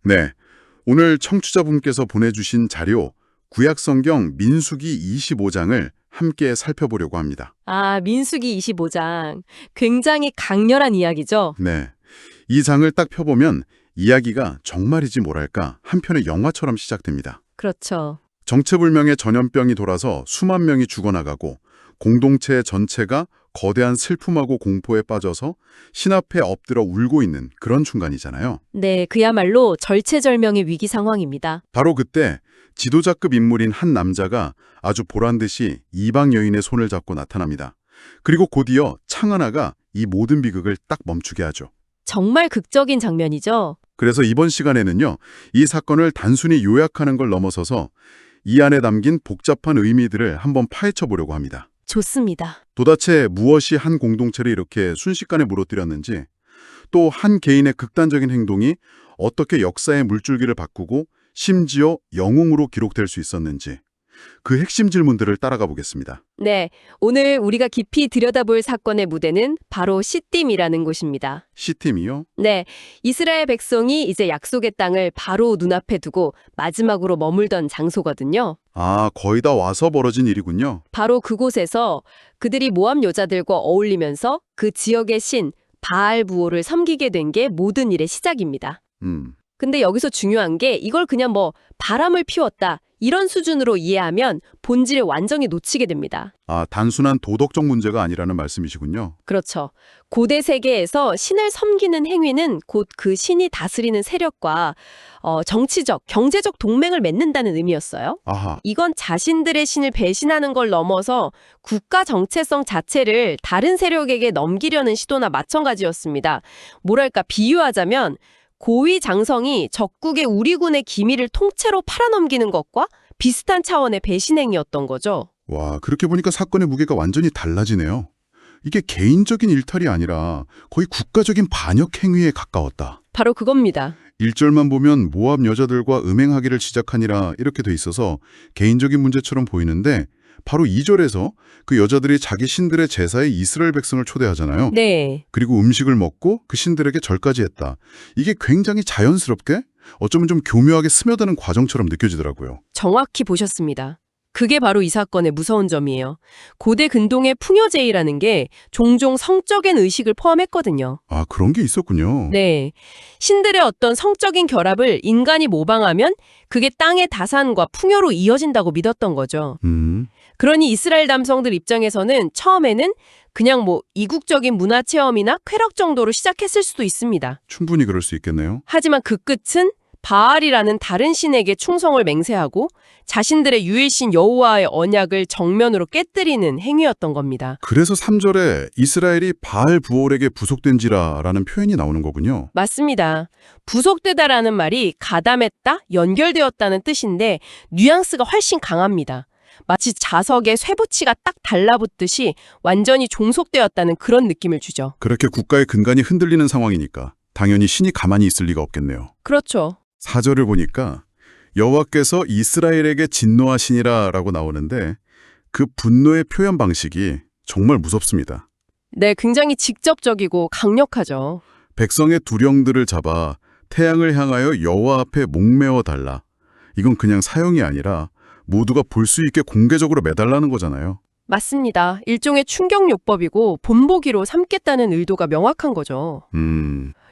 네, 오늘 청취자분께서 보내주신 자료 구약성경 민수기 25장을 함께 살펴보려고 합니다. 아, 민수기 25장. 굉장히 강렬한 이야기죠? 네, 이 장을 딱 펴보면 이야기가 정말이지 뭐랄까 한편의 영화처럼 시작됩니다. 그렇죠. 정체불명의 전염병이 돌아서 수만 명이 죽어나가고 공동체 전체가 거대한 슬픔하고 공포에 빠져서 신 앞에 엎드려 울고 있는 그런 순간이잖아요. 네, 그야말로 절체절명의 위기 상황입니다. 바로 그때 지도자급 인물인 한 남자가 아주 보란듯이 이방 여인의 손을 잡고 나타납니다. 그리고 곧이어 창 하나가 이 모든 비극을 딱 멈추게 하죠. 정말 극적인 장면이죠? 그래서 이번 시간에는요, 이 사건을 단순히 요약하는 걸 넘어서서 이 안에 담긴 복잡한 의미들을 한번 파헤쳐 보려고 합니다. 좋습니다. 도대체 무엇이 한 공동체를 이렇게 순식간에 무너뜨렸는지, 또 한 개인의 극단적인 행동이 어떻게 역사의 물줄기를 바꾸고 심지어 영웅으로 기록될 수 있었는지, 그 핵심 질문들을 따라가 보겠습니다. 네, 오늘 우리가 깊이 들여다볼 사건의 무대는 바로 시딤이라는 곳입니다. C팀이요? 네, 이스라엘 백성이 이제 약속의 땅을 바로 눈앞에 두고 마지막으로 머물던 장소거든요. 아, 거의 다 와서 벌어진 일이군요. 바로 그곳에서 그들이 모압 여자들과 어울리면서 그 지역의 신 바알부오를 섬기게 된 게 모든 일의 시작입니다. 근데 여기서 중요한 게 이걸 그냥 바람을 피웠다 이런 수준으로 이해하면 본질을 완전히 놓치게 됩니다. 아, 단순한 도덕적 문제가 아니라는 말씀이시군요. 그렇죠. 고대 세계에서 신을 섬기는 행위는 곧 그 신이 다스리는 세력과 정치적, 경제적 동맹을 맺는다는 의미였어요. 아하, 이건 자신들의 신을 배신하는 걸 넘어서 국가 정체성 자체를 다른 세력에게 넘기려는 시도나 마찬가지였습니다. 뭐랄까 비유하자면 고위 장성이 적국의 우리군의 기밀을 통째로 팔아넘기는 것과 비슷한 차원의 배신 행위였던 거죠. 와, 그렇게 보니까 사건의 무게가 완전히 달라지네요. 이게 개인적인 일탈이 아니라 거의 국가적인 반역 행위에 가까웠다. 바로 그겁니다. 1절만 보면 모압 여자들과 음행하기를 시작하니라 이렇게 돼 있어서 개인적인 문제처럼 보이는데 바로 2절에서 그 여자들이 자기 신들의 제사에 이스라엘 백성을 초대하잖아요. 네. 그리고 음식을 먹고 그 신들에게 절까지 했다. 이게 굉장히 자연스럽게 어쩌면 좀 교묘하게 스며드는 과정처럼 느껴지더라고요. 정확히 보셨습니다. 그게 바로 이 사건의 무서운 점이에요. 고대 근동의 풍요제의라는 게 종종 성적인 의식을 포함했거든요. 아, 그런 게 있었군요. 네. 신들의 어떤 성적인 결합을 인간이 모방하면 그게 땅의 다산과 풍요로 이어진다고 믿었던 거죠. 그러니 이스라엘 남성들 입장에서는 처음에는 그냥 이국적인 문화 체험이나 쾌락 정도로 시작했을 수도 있습니다. 충분히 그럴 수 있겠네요. 하지만 그 끝은 바알이라는 다른 신에게 충성을 맹세하고 자신들의 유일신 여호와의 언약을 정면으로 깨뜨리는 행위였던 겁니다. 그래서 3절에 이스라엘이 바알 부올에게 부속된지라라는 표현이 나오는 거군요. 맞습니다. 부속되다라는 말이 가담했다, 연결되었다는 뜻인데 뉘앙스가 훨씬 강합니다. 마치 자석에 쇠붙이가 딱 달라붙듯이 완전히 종속되었다는 그런 느낌을 주죠. 그렇게 국가의 근간이 흔들리는 상황이니까 당연히 신이 가만히 있을 리가 없겠네요. 그렇죠. 4절을 보니까 여호와께서 이스라엘에게 진노하시니라 라고 나오는데 그 분노의 표현 방식이 정말 무섭습니다. 네, 굉장히 직접적이고 강력하죠. 백성의 두령들을 잡아 태양을 향하여 여호와 앞에 목매어 달라. 이건 그냥 사형이 아니라 모두가 볼 수 있게 공개적으로 매달라는 거잖아요. 맞습니다. 일종의 충격요법이고 본보기로 삼겠다는 의도가 명확한 거죠.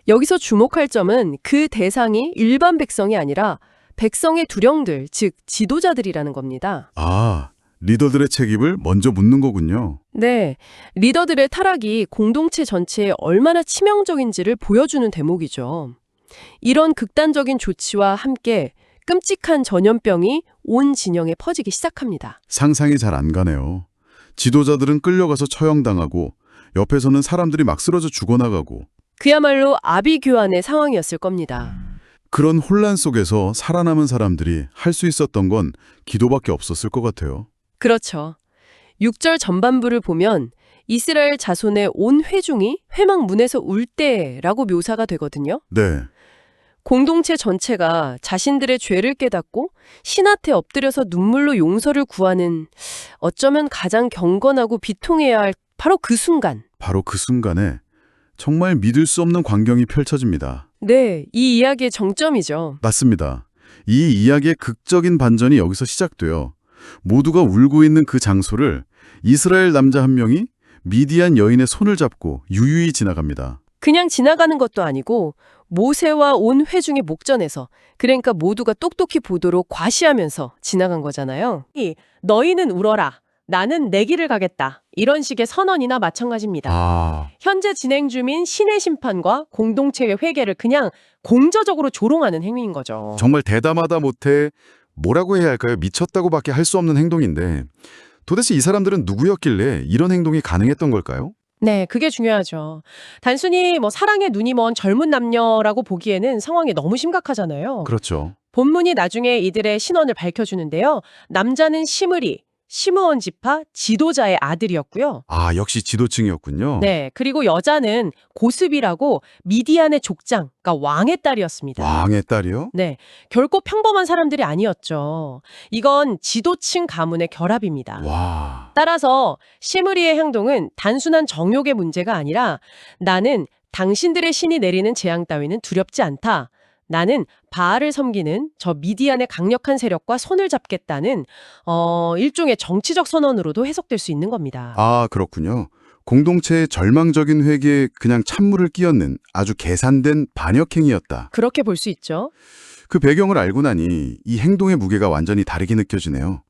여기서 주목할 점은 그 대상이 일반 백성이 아니라 백성의 두령들, 즉 지도자들이라는 겁니다. 아, 리더들의 책임을 먼저 묻는 거군요. 네, 리더들의 타락이 공동체 전체에 얼마나 치명적인지를 보여주는 대목이죠. 이런 극단적인 조치와 함께 끔찍한 전염병이 온 진영에 퍼지기 시작합니다. 상상이 잘 안 가네요. 지도자들은 끌려가서 처형당하고 옆에서는 사람들이 막 쓰러져 죽어나가고 그야말로 아비규환의 상황이었을 겁니다. 그런 혼란 속에서 살아남은 사람들이 할 수 있었던 건 기도밖에 없었을 것 같아요. 그렇죠. 6절 전반부를 보면 이스라엘 자손의 온 회중이 회막 문에서 울 때라고 묘사가 되거든요. 네. 공동체 전체가 자신들의 죄를 깨닫고 신한테 엎드려서 눈물로 용서를 구하는 어쩌면 가장 경건하고 비통해야 할 바로 그 순간. 바로 그 순간에 정말 믿을 수 없는 광경이 펼쳐집니다. 네, 이 이야기의 정점이죠. 맞습니다. 이 이야기의 극적인 반전이 여기서 시작돼요. 모두가 울고 있는 그 장소를 이스라엘 남자 한 명이 미디안 여인의 손을 잡고 유유히 지나갑니다. 그냥 지나가는 것도 아니고 모세와 온 회중의 목전에서, 그러니까 모두가 똑똑히 보도록 과시하면서 지나간 거잖아요. 너희는 울어라. 나는 내 길을 가겠다. 이런 식의 선언이나 마찬가지입니다. 현재 진행 중인 신의 심판과 공동체의 회개를 그냥 공저적으로 조롱하는 행위인 거죠. 정말 대담하다 못해 뭐라고 해야 할까요? 미쳤다고밖에 할 수 없는 행동인데 도대체 이 사람들은 누구였길래 이런 행동이 가능했던 걸까요? 네, 그게 중요하죠. 단순히 사랑에 눈이 먼 젊은 남녀라고 보기에는 상황이 너무 심각하잖아요. 그렇죠. 본문이 나중에 이들의 신원을 밝혀주는데요. 남자는 시므리, 시므온 지파 지도자의 아들이었고요. 역시 지도층이었군요. 네, 그리고 여자는 고스비라고 미디안의 족장, 그러니까 왕의 딸이었습니다. 왕의 딸이요? 네, 결코 평범한 사람들이 아니었죠. 이건 지도층 가문의 결합입니다. 와. 따라서 시므리의 행동은 단순한 정욕의 문제가 아니라 나는 당신들의 신이 내리는 재앙 따위는 두렵지 않다. 나는 바알을 섬기는 저 미디안의 강력한 세력과 손을 잡겠다는 일종의 정치적 선언으로도 해석될 수 있는 겁니다. 그렇군요. 공동체의 절망적인 회개에 그냥 찬물을 끼얹는 아주 계산된 반역행위였다. 그렇게 볼 수 있죠. 그 배경을 알고 나니 이 행동의 무게가 완전히 다르게 느껴지네요.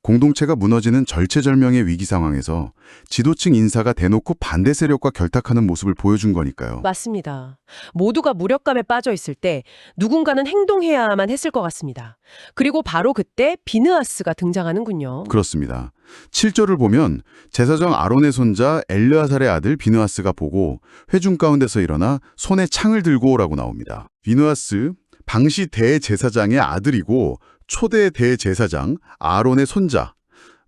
공동체가 무너지는 절체절명의 위기 상황에서 지도층 인사가 대놓고 반대 세력과 결탁하는 모습을 보여준 거니까요. 맞습니다. 모두가 무력감에 빠져 있을 때 누군가는 행동해야만 했을 것 같습니다. 그리고 바로 그때 비느하스가 등장하는군요. 그렇습니다. 7절을 보면 제사장 아론의 손자 엘르아살의 아들 비느하스가 보고 회중 가운데서 일어나 손에 창을 들고 오라고 나옵니다. 비느하스, 당시 대제사장의 아들이고 초대 대제사장 아론의 손자,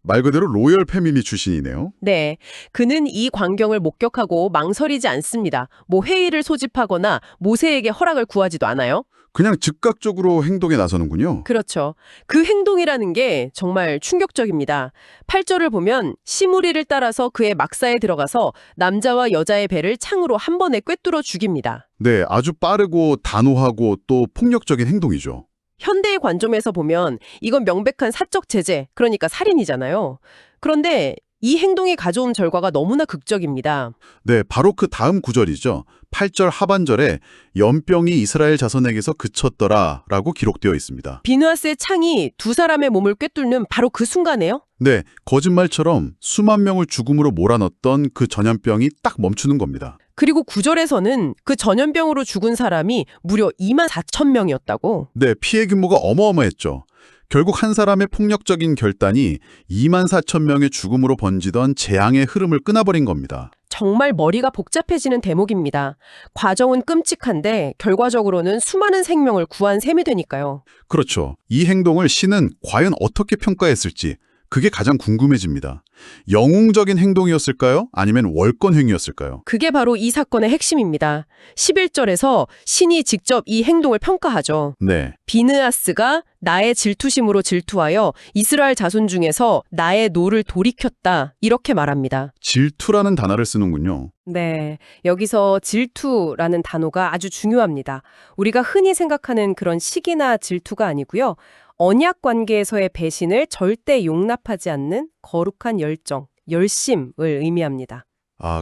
말 그대로 로열 패밀리 출신이네요. 네, 그는 이 광경을 목격하고 망설이지 않습니다. 회의를 소집하거나 모세에게 허락을 구하지도 않아요. 그냥 즉각적으로 행동에 나서는군요. 그렇죠. 그 행동이라는 게 정말 충격적입니다. 8절을 보면 시므리를 따라서 그의 막사에 들어가서 남자와 여자의 배를 창으로 한 번에 꿰뚫어 죽입니다. 네, 아주 빠르고 단호하고 또 폭력적인 행동이죠. 현대의 관점에서 보면 이건 명백한 사적 제재, 그러니까 살인이잖아요. 그런데 이 행동이 가져온 결과가 너무나 극적입니다. 네, 바로 그 다음 구절이죠. 8절 하반절에 연병이 이스라엘 자손에게서 그쳤더라 라고 기록되어 있습니다. 비느하스의 창이 두 사람의 몸을 꿰뚫는 바로 그 순간에요? 네, 거짓말처럼 수만 명을 죽음으로 몰아넣었던 그 전염병이 딱 멈추는 겁니다. 그리고 9절에서는 그 전염병으로 죽은 사람이 무려 2만 4천 명이었다고. 네, 피해 규모가 어마어마했죠. 결국 한 사람의 폭력적인 결단이 2만 4천 명의 죽음으로 번지던 재앙의 흐름을 끊어버린 겁니다. 정말 머리가 복잡해지는 대목입니다. 과정은 끔찍한데 결과적으로는 수많은 생명을 구한 셈이 되니까요. 그렇죠. 이 행동을 신은 과연 어떻게 평가했을지 그게 가장 궁금해집니다. 영웅적인 행동이었을까요? 아니면 월권 행위였을까요? 그게 바로 이 사건의 핵심입니다. 11절에서 신이 직접 이 행동을 평가하죠. 네. 비느하스가 나의 질투심으로 질투하여 이스라엘 자손 중에서 나의 노를 돌이켰다. 이렇게 말합니다. 질투라는 단어를 쓰는군요. 네, 여기서 질투라는 단어가 아주 중요합니다. 우리가 흔히 생각하는 그런 시기나 질투가 아니고요. 언약 관계에서의 배신을 절대 용납하지 않는 거룩한 열정, 열심을 의미합니다.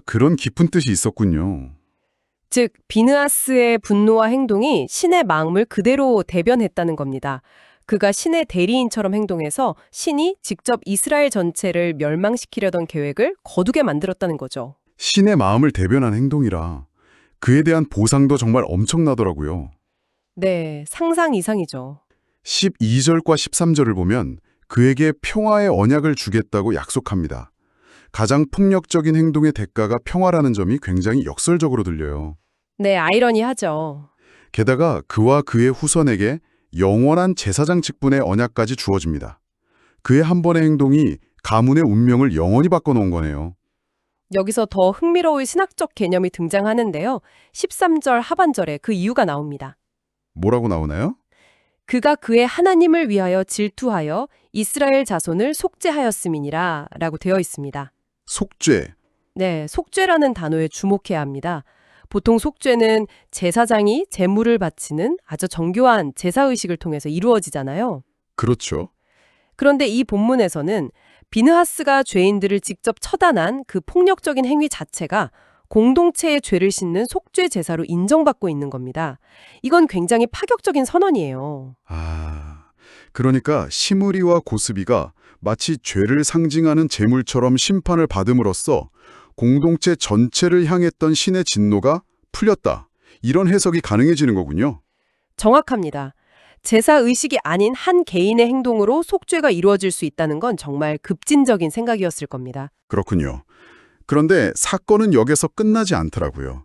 그런 깊은 뜻이 있었군요. 즉, 비느하스의 분노와 행동이 신의 마음을 그대로 대변했다는 겁니다. 그가 신의 대리인처럼 행동해서 신이 직접 이스라엘 전체를 멸망시키려던 계획을 거두게 만들었다는 거죠. 신의 마음을 대변한 행동이라 그에 대한 보상도 정말 엄청나더라고요. 네, 상상 이상이죠. 12절과 13절을 보면 그에게 평화의 언약을 주겠다고 약속합니다. 가장 폭력적인 행동의 대가가 평화라는 점이 굉장히 역설적으로 들려요. 네, 아이러니하죠. 게다가 그와 그의 후손에게 영원한 제사장 직분의 언약까지 주어집니다. 그의 한 번의 행동이 가문의 운명을 영원히 바꿔놓은 거네요. 여기서 더 흥미로운 신학적 개념이 등장하는데요. 13절 하반절에 그 이유가 나옵니다. 뭐라고 나오나요? 그가 그의 하나님을 위하여 질투하여 이스라엘 자손을 속죄하였음이니라 라고 되어 있습니다. 속죄. 네, 속죄라는 단어에 주목해야 합니다. 보통 속죄는 제사장이 제물을 바치는 아주 정교한 제사의식을 통해서 이루어지잖아요. 그렇죠. 그런데 이 본문에서는 비느하스가 죄인들을 직접 처단한 그 폭력적인 행위 자체가 공동체의 죄를 씻는 속죄 제사로 인정받고 있는 겁니다. 이건 굉장히 파격적인 선언이에요. 그러니까 시므리와 고스비가 마치 죄를 상징하는 제물처럼 심판을 받음으로써 공동체 전체를 향했던 신의 진노가 풀렸다. 이런 해석이 가능해지는 거군요. 정확합니다. 제사의식이 아닌 한 개인의 행동으로 속죄가 이루어질 수 있다는 건 정말 급진적인 생각이었을 겁니다. 그렇군요. 그런데 사건은 여기서 끝나지 않더라고요.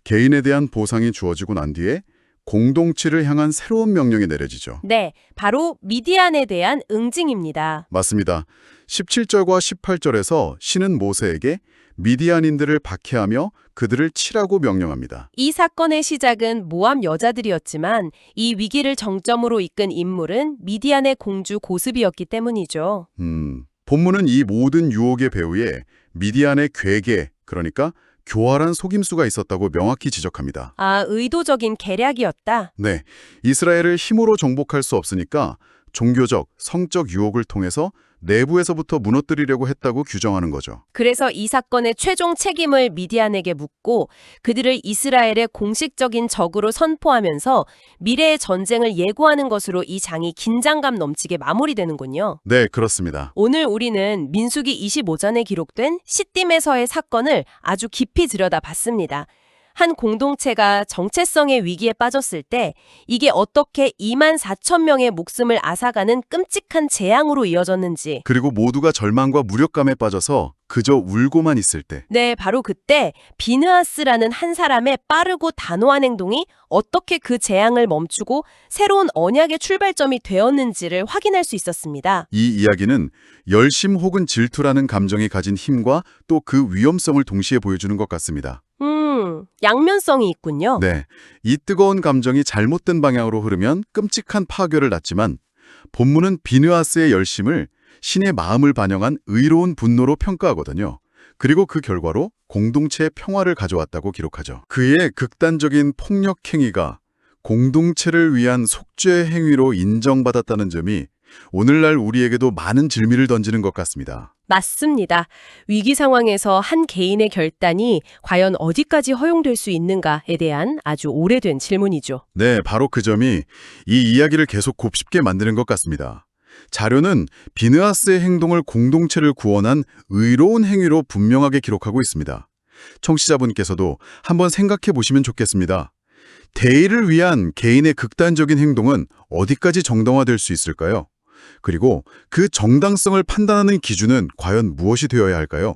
개인에 대한 보상이 주어지고 난 뒤에 공동체를 향한 새로운 명령이 내려지죠. 네, 바로 미디안에 대한 응징입니다. 맞습니다. 17절과 18절에서 신은 모세에게 미디안인들을 박해하며 그들을 치라고 명령합니다. 이 사건의 시작은 모압 여자들이었지만 이 위기를 정점으로 이끈 인물은 미디안의 공주 고스비였기 때문이죠. 본문은 이 모든 유혹의 배후에 미디안의 괴계, 그러니까 교활한 속임수가 있었다고 명확히 지적합니다. 의도적인 계략이었다. 네, 이스라엘을 힘으로 정복할 수 없으니까 종교적, 성적 유혹을 통해서 내부에서부터 무너뜨리려고 했다고 규정하는 거죠. 그래서 이 사건의 최종 책임을 미디안에게 묻고 그들을 이스라엘의 공식적인 적으로 선포하면서 미래의 전쟁을 예고하는 것으로 이 장이 긴장감 넘치게 마무리되는군요. 네, 그렇습니다. 오늘 우리는 민수기 25장에 기록된 시딤에서의 사건을 아주 깊이 들여다봤습니다. 한 공동체가 정체성의 위기에 빠졌을 때 이게 어떻게 24,000명의 목숨을 앗아가는 끔찍한 재앙으로 이어졌는지. 그리고 모두가 절망과 무력감에 빠져서 그저 울고만 있을 때. 네, 바로 그때 비느하스라는 한 사람의 빠르고 단호한 행동이 어떻게 그 재앙을 멈추고 새로운 언약의 출발점이 되었는지를 확인할 수 있었습니다. 이 이야기는 열심 혹은 질투라는 감정이 가진 힘과 또 그 위험성을 동시에 보여주는 것 같습니다. 양면성이 있군요. 네, 이 뜨거운 감정이 잘못된 방향으로 흐르면 끔찍한 파괴를 낳지만 본문은 비느하스의 열심을 신의 마음을 반영한 의로운 분노로 평가하거든요. 그리고 그 결과로 공동체의 평화를 가져왔다고 기록하죠. 그의 극단적인 폭력 행위가 공동체를 위한 속죄 행위로 인정받았다는 점이 오늘날 우리에게도 많은 질문을 던지는 것 같습니다. 맞습니다. 위기 상황에서 한 개인의 결단이 과연 어디까지 허용될 수 있는가에 대한 아주 오래된 질문이죠. 네, 바로 그 점이 이 이야기를 계속 곱씹게 만드는 것 같습니다. 자료는 비느하스의 행동을 공동체를 구원한 의로운 행위로 분명하게 기록하고 있습니다. 청취자분께서도 한번 생각해 보시면 좋겠습니다. 대의를 위한 개인의 극단적인 행동은 어디까지 정당화될 수 있을까요? 그리고 그 정당성을 판단하는 기준은 과연 무엇이 되어야 할까요?